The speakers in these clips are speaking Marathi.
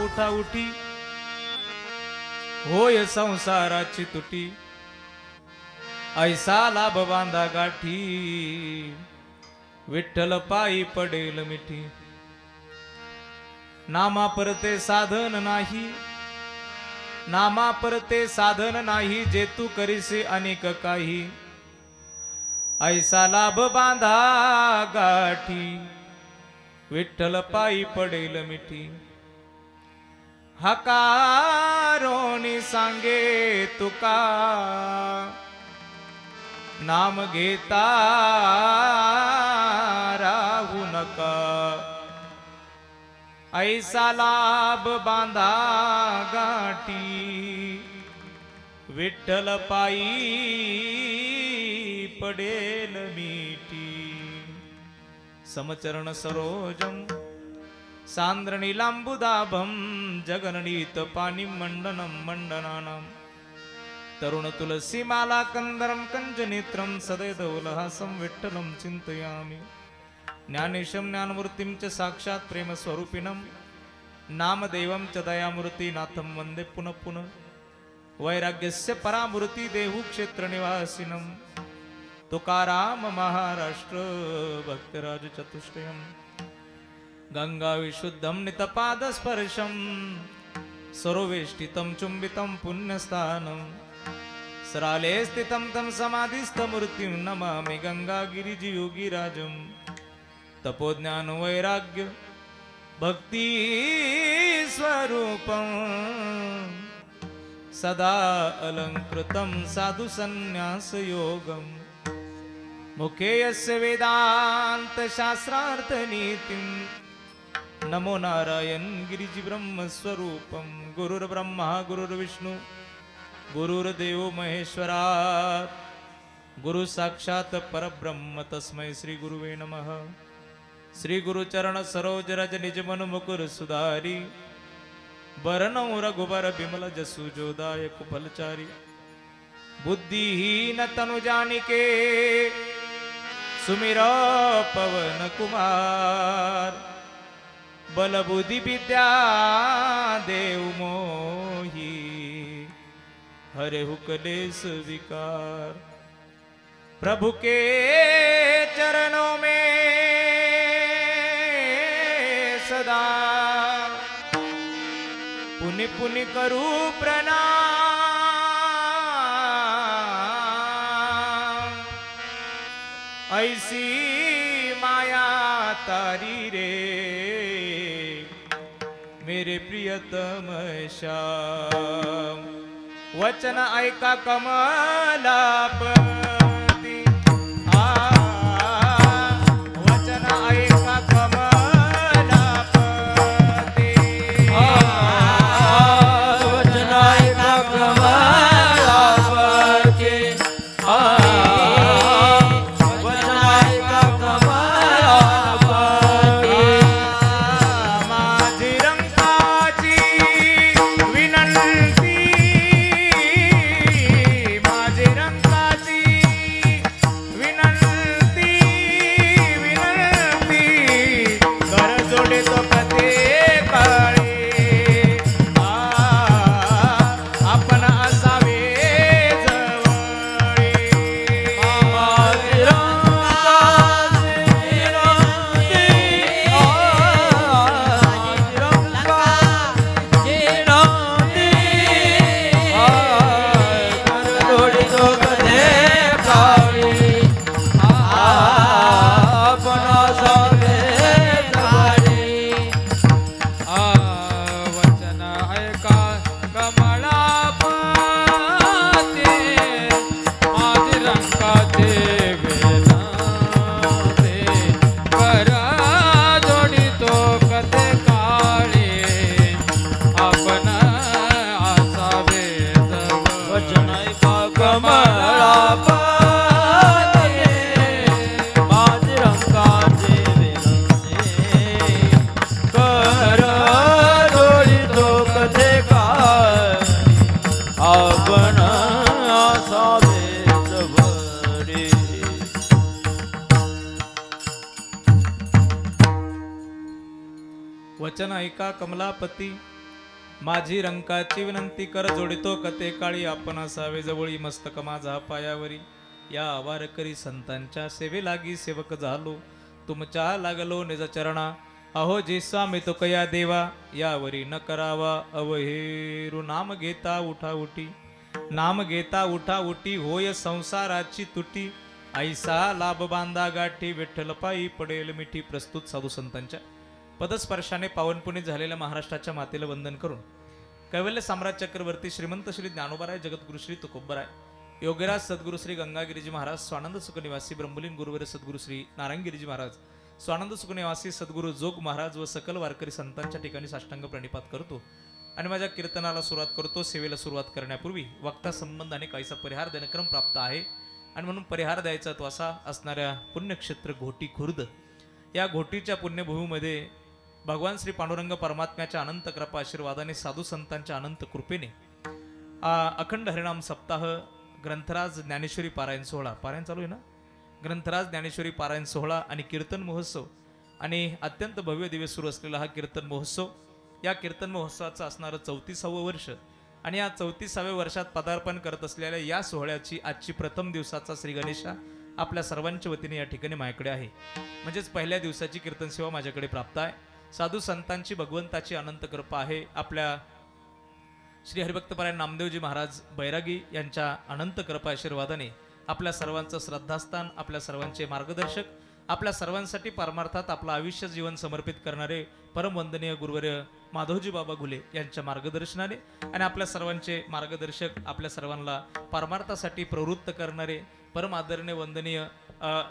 उठा उठी होय संसाराची तुटी ऐसा लाभ बांधा गाठी विठ्ठल पायी पडेल मिठी नामा परते साधन नाही नामा परते साधन नाही जे तू करीसे अनेक काही ऐसा लाभ बांधा गाठी विठ्ठल पायी पडेल मिठी हकारोनी सांगे तुका नाम घेता राहू नका ऐसा लाभ बांधा गाठी विठ्ठल पायी पडेल मिठी समचरण सरोजम सांद्रनीलांबुदाभं जगननीत पाणी मंडनं मंडनानां तरुण तुलसी माला कंदरं कंजनेत्रं सदैदौलहासं विठ्ठलं चिन्तयामि ज्ञानेशं ज्ञानमूर्तिं च साक्षात् प्रेम स्वरूपिणं नामदेवं च दयामूर्ति नाथं वन्दे पुनः पुनः वैराग्यस्य परामूर्ति देहु क्षेत्र निवासिनं तुकाराम महाराष्ट्र भक्तराज चतुष्टयम् गंगा विशुद्धं नितपादस्पर्शं सरोवेष्टितं चुंबितं पुण्यस्थानं सराले स्थितं तं समाधिस्थमूर्तिं नमामि गंगागिरिजियोगिराजं तपोज्ञान वैराग्य भक्ति स्वरूपं सदा अलंकृतं साधु संन्यास योगं मुखे यस्य वेदांत शास्त्रार्थ नीतिं नमो नारायण गिरिजी ब्रह्म स्वरूपम गुरुर्ब्रह्मा गुरुर्विष्णु गुरुर्देव महेश्वरा गुरु साक्षात परब्रह्म तस्मै श्री गुरुवे नमः श्री गुरुचरण सरोज रज निज मन मुकुर सुधारी बरनौ रघुबर बिमल जसु जोदाय कुफलचारी बुद्धिहीन तनु जानिके सुमिरा पवन कुमार बल बुद्धि विद्या देव मोही हरे हुकलेस विकार प्रभु के चरणों में सदा पुनि पुनि करू प्रणाम ऐसी माया तारी रे मेरे प्रियतम श्याम वचन ऐका कमलापती वचन ऐका कमलापती वचन ऐका कमलापती माझी रंकाची वचन ऐका कमलापती, माझी रंकाची विनंती कर जोडितो कते काळी, आपण असावे जवळी मस्तक माझा पायावरी. या वारकरी संतांच्या सेवे लागी सेवक झालो, तुमच्या लागलो निज चरणा. अहो जे स्वामी तो कया देवा, यावरी न करावा अवहेरू. नाम घेता उठा उठी, नाम घेता उठा उठी, होय संसाराची तुटी. ऐसा लाभ बांधा गाठी, विठ्ठल पायी पडेल मिठी. प्रस्तुत साधू संतांच्या पदस्पर्शाने पावनपुनीत झालेल्या महाराष्ट्राच्या मातेला वंदन करून कैवल्य सम्राट चक्रवर्ती श्रीमंत श्री ज्ञानोबाराय, जगद्गुरु श्री तुकोबराय, योगीराज सद्गुरु श्री गंगागिरीजी महाराज, स्वानंद सुख निवासी ब्रह्मलीन गुरुवर सद्गुरु श्री नारायणगिरीजी महाराज, स्वानंद सुख निवासी सद्गुरु जोग महाराज व सकल वारकरी संतांच्या ठिकाणी साष्टांग प्रणिपात करतो आणि माझ्या कीर्तनाला सुरुवात करतो. सेवेला सुरुवात करण्यापूर्वी वक्ता संबंधाने काहीसा परिहार दिनक्रम प्राप्त आहे आणि म्हणून परिहार द्यायचा तो असा असणाऱ्या पुण्यक्षेत्र घोटी खुर्द, या घोटीच्या पुण्यभूमीमध्ये भगवान श्री पांडुरंग परमात्म्याच्या अनंत कृपा आशीर्वादाने, साधू संतांच्या अनंत कृपेने अखंड हरिनाम सप्ताह, ग्रंथराज ज्ञानेश्वरी पारायण सोहळा, पारायण चालू आहे ना, ग्रंथराज ज्ञानेश्वरी पारायण सोहळा आणि कीर्तन महोत्सव आणि अत्यंत भव्य दिवस सुरू असलेला हा कीर्तन महोत्सव, या कीर्तन महोत्सवाचं असणारं 34वे वर्ष आणि या 34व्या वर्षात पदार्पण करत असलेल्या या सोहळ्याची आजची प्रथम दिवसाचा श्री गणेशा आपल्या सर्वांच्या वतीने या ठिकाणी माझ्याकडे आहे. म्हणजेच पहिल्या दिवसाची कीर्तन सेवा माझ्याकडे प्राप्त आहे. साधू संतांची, भगवंताची अनंत कृपा आहे. आपल्या श्री हरिभक्तपरायण नामदेवजी महाराज बैरागी यांच्या अनंत कृपा आशीर्वादाने आपल्या सर्वांचं श्रद्धास्थान, आपल्या सर्वांचे मार्गदर्शक, आपल्या सर्वांसाठी परमार्थात आपलं आयुष्य जीवन समर्पित करणारे परमवंदनीय गुरुवर्य माधवजी बाबा घुले यांच्या मार्गदर्शनाने आणि आपल्या सर्वांचे मार्गदर्शक, आपल्या सर्वांना परमार्थासाठी प्रवृत्त करणारे परम आदरणीय वंदनीय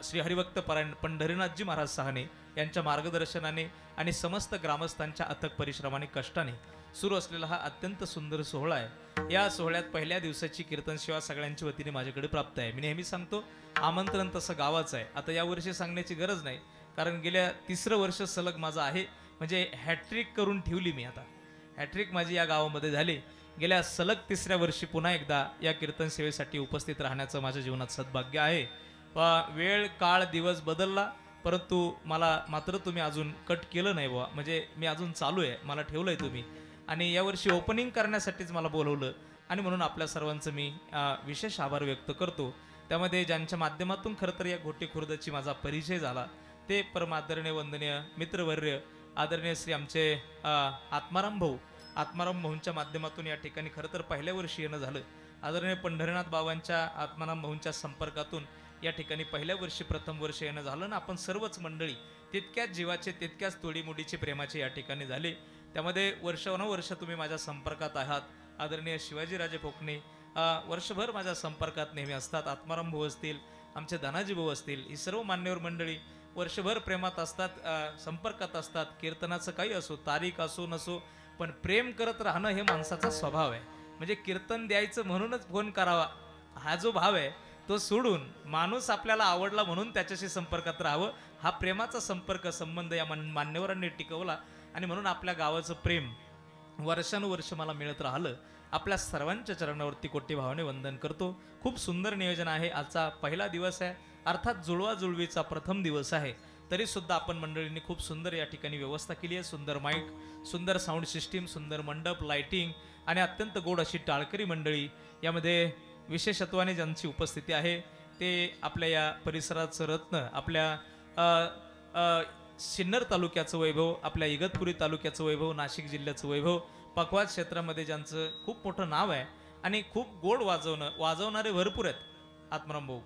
श्री हरिभक्तपरायण पंढरीनाथजी महाराज सहाने यांच्या मार्गदर्शनाने आणि समस्त ग्रामस्थांच्या अथक परिश्रमाने, कष्टाने सुरू असलेला हा अत्यंत सुंदर सोहळा आहे. या सोहळ्यात पहिल्या दिवसाची कीर्तन सेवा सगळ्यांच्या वतीने माझ्याकडे प्राप्त आहे. मी नेहमी सांगतो, आमंत्रण तसं गावाचं आहे. आता यावर्षी सांगण्याची गरज नाही, कारण गेल्या 3रं वर्ष सलग माझं आहे. म्हणजे हॅट्रिक करून ठेवली मी. आता हॅट्रिक माझी या गावामध्ये झाली. गेल्या सलग 3ऱ्या वर्षी पुन्हा एकदा या कीर्तन सेवेसाठी उपस्थित राहण्याचं माझ्या जीवनात सद्भाग्य आहे. वेळ, काळ, दिवस बदलला, परंतु मला मात्र तुम्ही अजून कट केलं नाही बुवा. म्हणजे मी अजून चालू आहे, मला ठेवलं आहे तुम्ही आणि यावर्षी ओपनिंग करण्यासाठीच मला बोलवलं आणि म्हणून आपल्या सर्वांचं मी विशेष आभार व्यक्त करतो. त्यामध्ये ज्यांच्या माध्यमातून खरं तर या घोटी खुर्दची माझा परिचय झाला ते परम आदरणीय वंदनीय मित्रवर्य आदरणीय श्री आमचे आत्माराम भाऊंच्या माध्यमातून या ठिकाणी खरं तर पहिल्या वर्षी येणं झालं. आदरणीय पंढरीनाथ बाबांच्या आत्माराम भाऊंच्या संपर्कातून या ठिकाणी पहिल्या वर्षी प्रथम वर्ष येणं झालं ना. आपण सर्वच मंडळी तितक्याच जीवाचे, तितक्याच तोडीमुडीचे, प्रेमाचे या ठिकाणी झाले. त्यामध्ये वर्ष तुम्ही माझ्या संपर्कात आहात. आदरणीय शिवाजीराजे पोकणे वर्षभर माझ्या संपर्कात नेहमी असतात. आत्माराम भाऊ असतील, आमचे धनाजी भाऊ असतील, ही सर्व मान्यवर मंडळी वर्षभर प्रेमात असतात, संपर्कात असतात. कीर्तनाचं काही असो, तारीख असो नसो, पण प्रेम करत राहणं हे माणसाचा स्वभाव आहे. म्हणजे कीर्तन द्यायचं म्हणूनच फोन करावा हा जो भाव आहे तो सोडून माणूस आपल्याला आवडला म्हणून त्याच्याशी संपर्कात राहावं, हा प्रेमाचा संपर्क संबंध या मान्यवरांनी टिकवला आणि म्हणून आपल्या गावाचं प्रेम वर्षानुवर्ष मला मिळत राहिलं. आपल्या सर्वांच्या चरणावरती कोटी भावाने वंदन करतो. खूप सुंदर नियोजन आहे. आजचा पहिला दिवस आहे, अर्थात जुळवाजुळवीचा प्रथम दिवस आहे. तरी सुद्धा आपण मंडळींनी खूप सुंदर या ठिकाणी व्यवस्था केली आहे. सुंदर माईक, सुंदर साऊंड सिस्टीम, सुंदर मंडप, लाइटिंग आणि अत्यंत गोड अशी टाळकरी मंडळी. यामध्ये विशेषत्वाने ज्यांची उपस्थिती आहे ते आपल्या या परिसराचं रत्न, आपल्या सिन्नर तालुक्याचं वैभव, आपल्या इगतपुरी तालुक्याचं वैभव, नाशिक जिल्ह्याचं वैभव, पखवाज क्षेत्रामध्ये ज्यांचं खूप मोठं नाव आहे आणि खूप गोड वाजवणारे भरपूर आहेत. आत्माराम भाऊ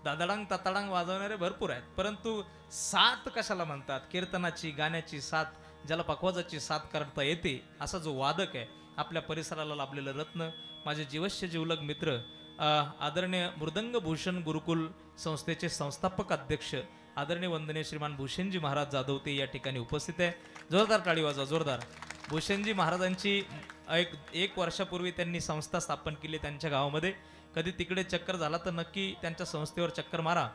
दादाडांग ताताडांग वाजवणारे भरपूर आहेत, परंतु साथ कशाला म्हणतात? कीर्तनाची, गाण्याची साथ, ज्याला पखवाजाची साथ करता येते असा जो वादक आहे, आपल्या परिसराला लाभलेलं रत्न, माझे जीवस्य जीवलग मित्र आदरणीय मृदंग भूषण गुरुकुल संस्थेचे संस्थापक अध्यक्ष आदरणीय वंदनीय श्रीमान भूषणजी महाराज जाधव ते या ठिकाणी उपस्थित आहे. जोरदार टाळी वाजवा, जोरदार. भूषणजी महाराजांची एक वर्षापूर्वी त्यांनी संस्था स्थापन केली त्यांच्या गावामध्ये. कधी तिकडे चक्कर झाला तर नक्की त्यांच्या संस्थेवर चक्कर मारा.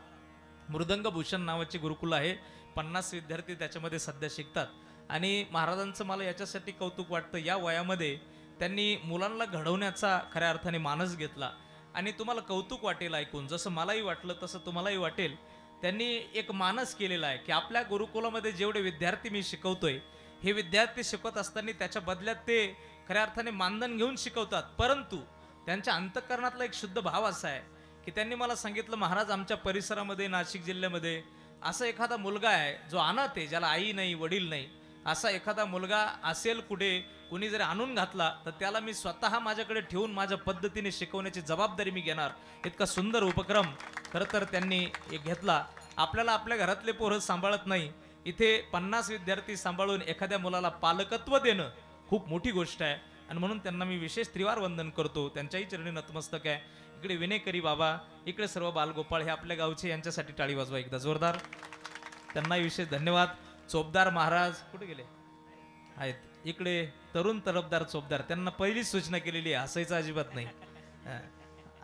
मृदंग भूषण नावाचे गुरुकुल आहे. 50 विद्यार्थी त्याच्यामध्ये सध्या शिकतात आणि महाराजांचं मला याच्यासाठी कौतुक वाटतं, या वयामध्ये त्यांनी मुलांना घडवण्याचा खऱ्या अर्थाने मानस घेतला आणि तुम्हाला कौतुक वाटेल ऐकून, जसं मलाही वाटलं तसं तुम्हालाही वाटेल. त्यांनी एक मानस केलेला आहे की आपल्या गुरुकुलामध्ये जेवढे विद्यार्थी मी शिकवतोय हे विद्यार्थी शिकवत असताना त्याच्या बदल्यात ते खऱ्या अर्थाने मानधन घेऊन शिकवतात, परंतु त्यांच्या अंतःकरणातला एक शुद्ध भाव असा आहे की त्यांनी मला सांगितलं, महाराज आमच्या परिसरामध्ये नाशिक जिल्ह्यामध्ये असा एखादा मुलगा आहे जो अनाथ आहे, ज्याला आई नाही वडील नाही, असा एखादा मुलगा असेल कुठे, कुणी जरी आणून घातला तर त्याला मी स्वतः माझ्याकडे ठेवून माझ्या पद्धतीने शिकवण्याची जबाबदारी मी घेणार. इतका सुंदर उपक्रम खरं तर त्यांनी एक घेतला. आपल्याला आपल्या घरातले पोरं सांभाळत नाही, इथे 50 विद्यार्थी सांभाळून एखाद्या मुलाला पालकत्व देणं खूप मोठी गोष्ट आहे आणि म्हणून त्यांना मी विशेष त्रिवार वंदन करतो. त्यांच्याही चरणी नतमस्तक आहे. इकडे विनेकरी बाबा, इकडे सर्व बालगोपाळ हे आपल्या गावचे, यांच्यासाठी टाळी वाजवा एकदा जोरदार. त्यांनाही विशेष धन्यवाद. चोपदार महाराज कुठे गेले आहेत, इकडे तरुण तरफदार चोपदार, त्यांना पहिलीच सूचना केलेली आहे, हसायचं अजिबात नाही.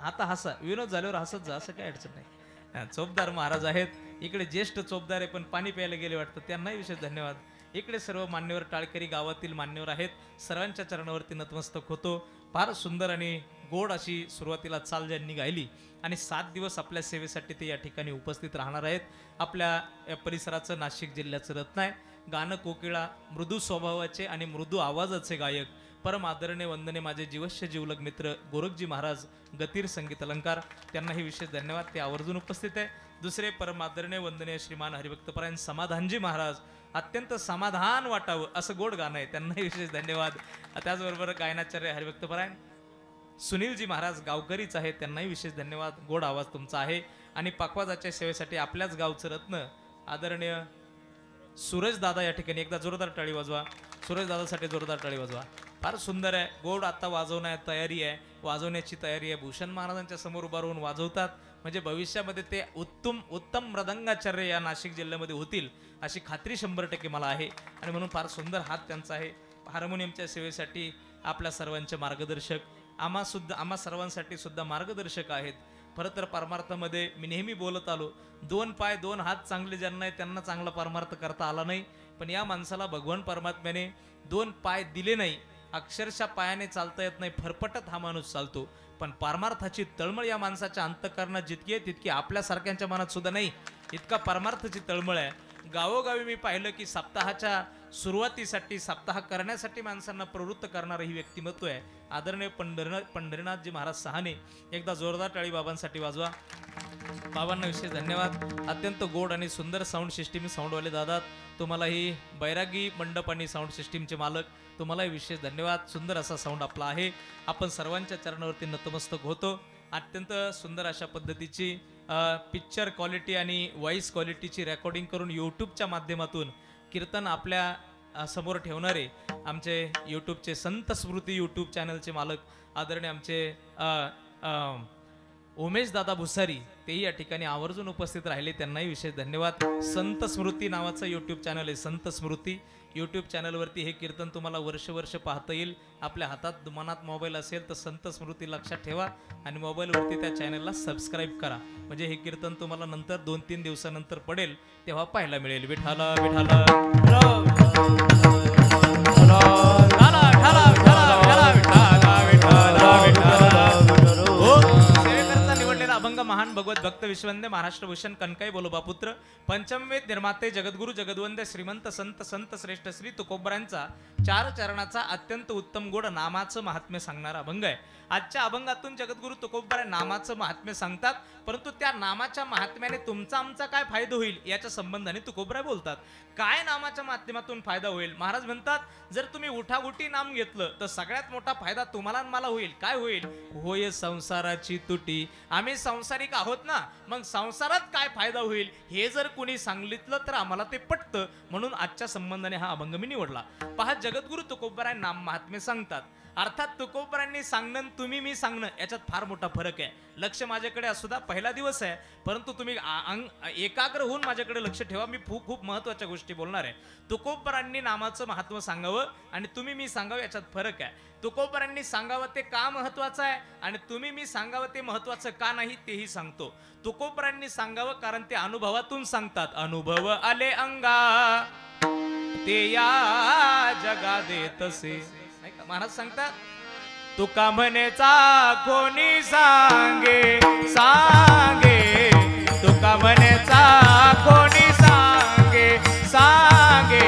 आता हसा, विनोद झाल्यावर हसत जा, असं काय अडचण नाही. चोपदार महाराज आहेत. इकडे ज्येष्ठ चोपदार आहे पण पाणी प्यायला गेले वाटतं, त्यांनाही विशेष धन्यवाद. इकडे सर्व मान्यवर टाळकरी गावातील मान्यवर आहेत, सर्वांच्या चरणावरती नतमस्तक होतो. फार सुंदर आणि गोड अशी सुरुवातीला चाल ज्यांनी गायली आणि 7 दिवस आपल्या सेवेसाठी ते या ठिकाणी उपस्थित राहणार आहेत. आपल्या या परिसराचं, नाशिक जिल्ह्याचं रत्न आहे. गाणं कोकिळा, मृदू स्वभावाचे आणि मृदू आवाजाचे गायक, परम आदरणीय वंदने माझे जीवश्य जीवलग मित्र गोरखजी महाराज, गतीर संगीत अलंकार, त्यांनाही विशेष धन्यवाद, ते आवर्जून उपस्थित आहे. दुसरे परम आदरणीय वंदनीय श्रीमान हरिभक्तपरायण समाधानजी महाराज, अत्यंत समाधान वाटावं असं गोड गाणं आहे, त्यांनाही विशेष धन्यवाद. त्याचबरोबर गायनाचार्य हरिभक्तपरायण सुनीलजी महाराज गावकरीच आहेत, त्यांनाही विशेष धन्यवाद. गोड आवाज तुमचा आहे. आणि पखवाजाच्या सेवेसाठी आपल्याच गावचं रत्न आदरणीय सूरज दादा या ठिकाणी एकदा जोरदार टाळी वाजवा. सूरज दादासाठी जोरदार टाळी वाजवा. फार सुंदर आहे, गोड आता वाजवण्याची तयारी आहे, वाजवण्याची तयारी आहे. भूषण महाराजांच्या समोर उभा राहून वाजवतात म्हणजे भविष्यामध्ये ते उत्तम मृदंगाचार्य या नाशिक जिल्ह्यामध्ये होतील अशी खात्री 100% मला आहे. आणि म्हणून फार सुंदर हात त्यांचा आहे. हार्मोनियमच्या सेवेसाठी आपल्या सर्वांचे मार्गदर्शक, आम्हा सर्वांसाठी सुद्धा मार्गदर्शक आहेत. खरं तर परमार्थामध्ये मी नेहमी बोलत आलो, 2 पाय 2 हात चांगले ज्यांना आहे त्यांना चांगला परमार्थ करता आला नाही, पण या माणसाला भगवान परमात्म्याने 2 पाय दिले नाही, अक्षरशः पायाने चालता येत नाही, फरफटत हा माणूस चालतो. पण परमार्थाची तळमळ या माणसाच्या अंतःकरणात जितकी आहे तितकी आपल्यासारख्यांच्या मनात सुद्धा नाही, इतका परमार्थाची तळमळ आहे. गावोगावी मी पाहिलं की सप्ताहाच्या सुरुवातीसाठी, सप्ताह करण्यासाठी माणसांना प्रवृत्त करणारं ही व्यक्तिमत्व आहे आदरणीय पंढरीनाथजी महाराज सहाने. एकदा जोरदार टाळी बाबांसाठी वाजवा. बाबांना विशेष धन्यवाद. अत्यंत गोड आणि सुंदर साऊंड सिस्टीम साऊंडवाले दादा, तुम्हालाही बैरागी मंडप आणि साऊंड सिस्टीमचे मालक, तुम्हालाही विशेष धन्यवाद. सुंदर असा साऊंड आपला आहे. आपण सर्वांच्या चरणावरती नतमस्तक होतो. अत्यंत सुंदर अशा पद्धतीची पिक्चर क्वालिटी आणि व्हॉइस क्वालिटीची रेकॉर्डिंग करून यूट्यूबच्या माध्यमातून कीर्तन आपल्या समोर ठेवणारे आमचे यूट्यूबचे संत स्मृती यूट्यूब चॅनलचे मालक आदरणीय आमचे उमेश दादा भुसारी, तेही या ठिकाणी आवर्जून उपस्थित राहिले, त्यांनाही विशेष धन्यवाद. संत स्मृती नावाचं यूट्यूब चॅनल आहे, संत स्मृती यूट्यूब चॅनलवरती हे कीर्तन तुम्हाला वर्ष पाहता येईल. आपल्या हातात मनात मोबाईल असेल तर संत स्मृती लक्षात ठेवा आणि मोबाईलवरती त्या चॅनलला सबस्क्राईब करा, म्हणजे हे कीर्तन तुम्हाला नंतर 2-3 दिवसानंतर पडेल तेव्हा पाहायला मिळेल. विठाला विठाला अभंग महान भगवत भक्त विश्वंदे महाराष्ट्र भूषण कनकाई बोलोबा पुत्र पंचमवेद निर्माते जगद्गुरु जगद्वंदे श्रीमंत संत श्रेष्ठ श्री तुकोबरांचा 4 चरणाचा अत्यंत उत्तम गोड नामाचं महात्म्य सांगणारा अभंग आहे. आजच्या अभंगातून जगद्गुरु तुकोबरा नामाचं महात्म्य सांगतात, परंतु त्या नामाच्या महात्म्याने तुमचा आमचा काय फायदा होईल याच्या संबंधाने तुकोबरा बोलतात. काय नामाच्या माध्यमातून फायदा होईल? महाराज म्हणतात, जर तुम्ही उठाउठी नाम घेतलं तर सगळ्यात मोठा फायदा तुम्हाला आणि मला होईल. काय होईल? होय संसाराची तुटी. आम्ही संसारिक आहोत ना, मग संसारात काय फायदा होईल हे जर कुणी सांगितलं तर आम्हाला ते पटतं, म्हणून आजच्या संबंधाने हा अभंग मी निवडला. पहा, जगद्गुरु तुकोबरा नाम महात्म्य सांगतात, अर्थात तुकोबरांनी सांगणं तुम्ही मी सांगणं याच्यात फार मोठा फरक आहे. लक्ष माझ्याकडे असू द्या, पहिला दिवस आहे, परंतु तुम्ही एकाग्र होऊन माझ्याकडे लक्ष ठेवा. मी खूप महत्वाच्या गोष्टी बोलणार आहे. तुकोबरांनी नामाचं महत्व सांगावं आणि तुम्ही मी सांगावं याच्यात फरक आहे. तुकोबरांनी सांगावं ते का महत्वाचं आहे आणि तुम्ही मी सांगावं ते महत्वाचं का नाही तेही सांगतो. तुकोबरांनी सांगावं कारण ते अनुभवातून सांगतात. अनुभव आले अंगा ते या जगा देतसे. महाराज सांगतात, तुका म्हणेचा कोणी सांगे सांगे, तुका म्हणेचा कोणी सांगे सांगे.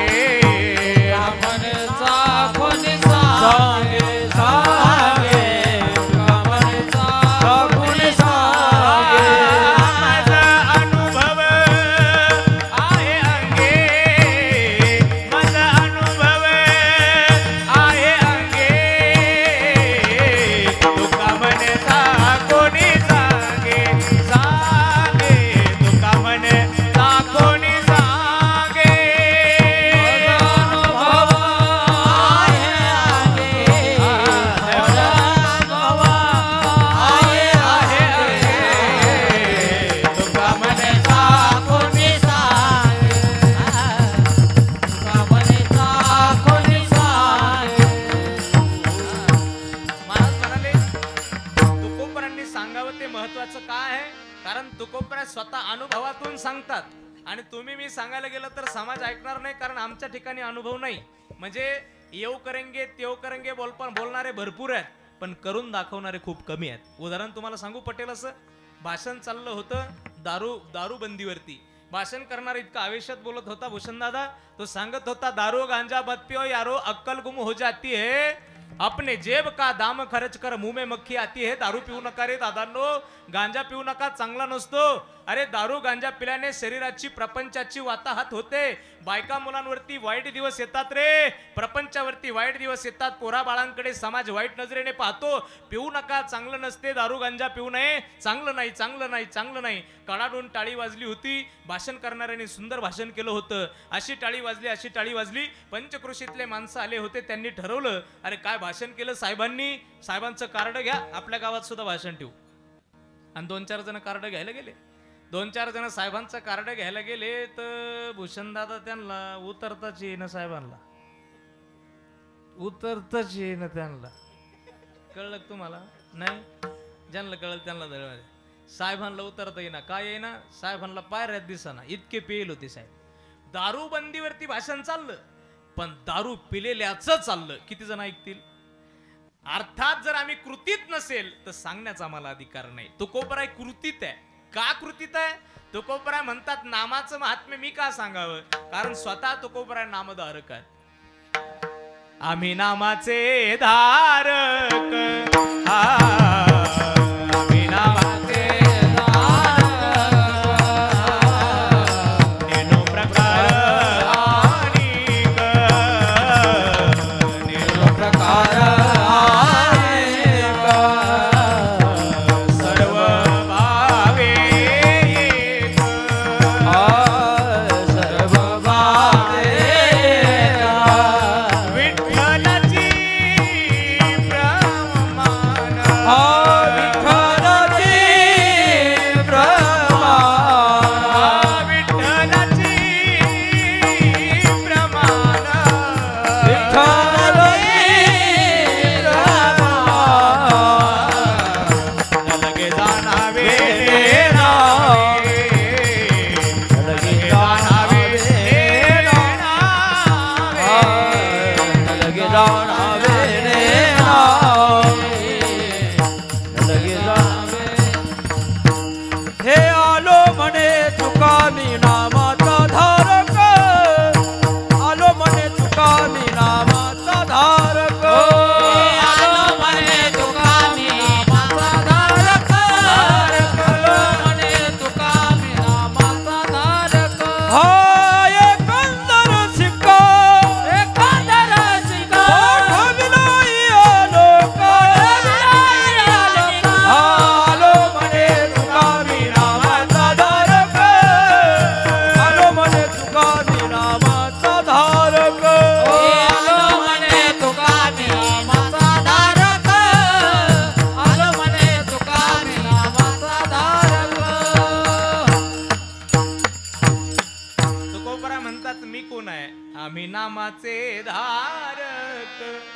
मी सांगायला गेलं तर समाज ऐकणार नाही, कारण आमच्या ठिकाणी अनुभव नाही. म्हणजे येऊ करेंगे तेव करेंगे बोलणारे भरपूर आहेत, पण करून दाखवणारे खूप कमी आहेत. उदाहरण तुम्हाला सांगू पटेल असं भाषण चाललं होतं दारूबंदीवरती. भाषण करणारा इतका आवेशात बोलत होता भूषण दादा, तो सांगत होता दारू गांजा मत पियो यारो अक्कल गुम हो जाती है, अपने जेब का दाम खर्च कर मुंह में मक्खी आती है. दारू पिऊ नका रे दादांनो, गांजा पिऊ नका, चांगला नसतो. अरे दारू गांजा पिल्याने शरीराची प्रपंचाची वाताहत होते. बायका मुलांवरती वाईट दिवस येतात रे, प्रपंचावरती वाईट दिवस येतात. पोरा बाळांकडे समाज वाईट नजरेने पाहतो. पिऊ नका, चांगलं नसते, दारू गांजा पिऊ नये, चांगलं नाही, चांगलं नाही, चांगलं नाही. कडाडून टाळी वाजली होती. भाषण करणाऱ्याने सुंदर भाषण केलं होतं. अशी टाळी वाजली, अशी टाळी वाजली. पंचकृषीतले माणसं आले होते, त्यांनी ठरवलं अरे काय भाषण केलं साहेबांनी, साहेबांचं कार्ड घ्या, आपल्या गावात सुद्धा भाषण ठेवू. आणि 2-4 जण कार्ड घ्यायला गेले. 2-4 जण साहेबांचं कार्ड घ्यायला गेले तर भूषण दादा त्यांना उतरताच येईना, साहेबांना उतरताच येईना. त्यांना कळलं तुम्हाला नाही? ज्यांना कळलं त्यांना दळवा. साहेबांना उतरता येईना. काय येईना? साहेबांना पायऱ्यात दिसना, इतके पेल होते साहेब. दारूबंदीवरती भाषण चाललं, पण दारू पिलेल्याच चाललं. किती जण ऐकतील? अर्थात जर आम्ही कृतीत नसेल तर सांगण्याचा आम्हाला अधिकार नाही. तुकोबराय कृतीत आहे. का कृतीत आहे? तुकोबराय म्हणतात नामाचं महात्म्य मी का सांगावं, कारण स्वतः तुकोबराय नामधारक आहेत. आम्ही नामाचे धारक, आम्ही नामाचे नेनो प्रकार नेनो प्रकार आम्ही नामाचे धारक.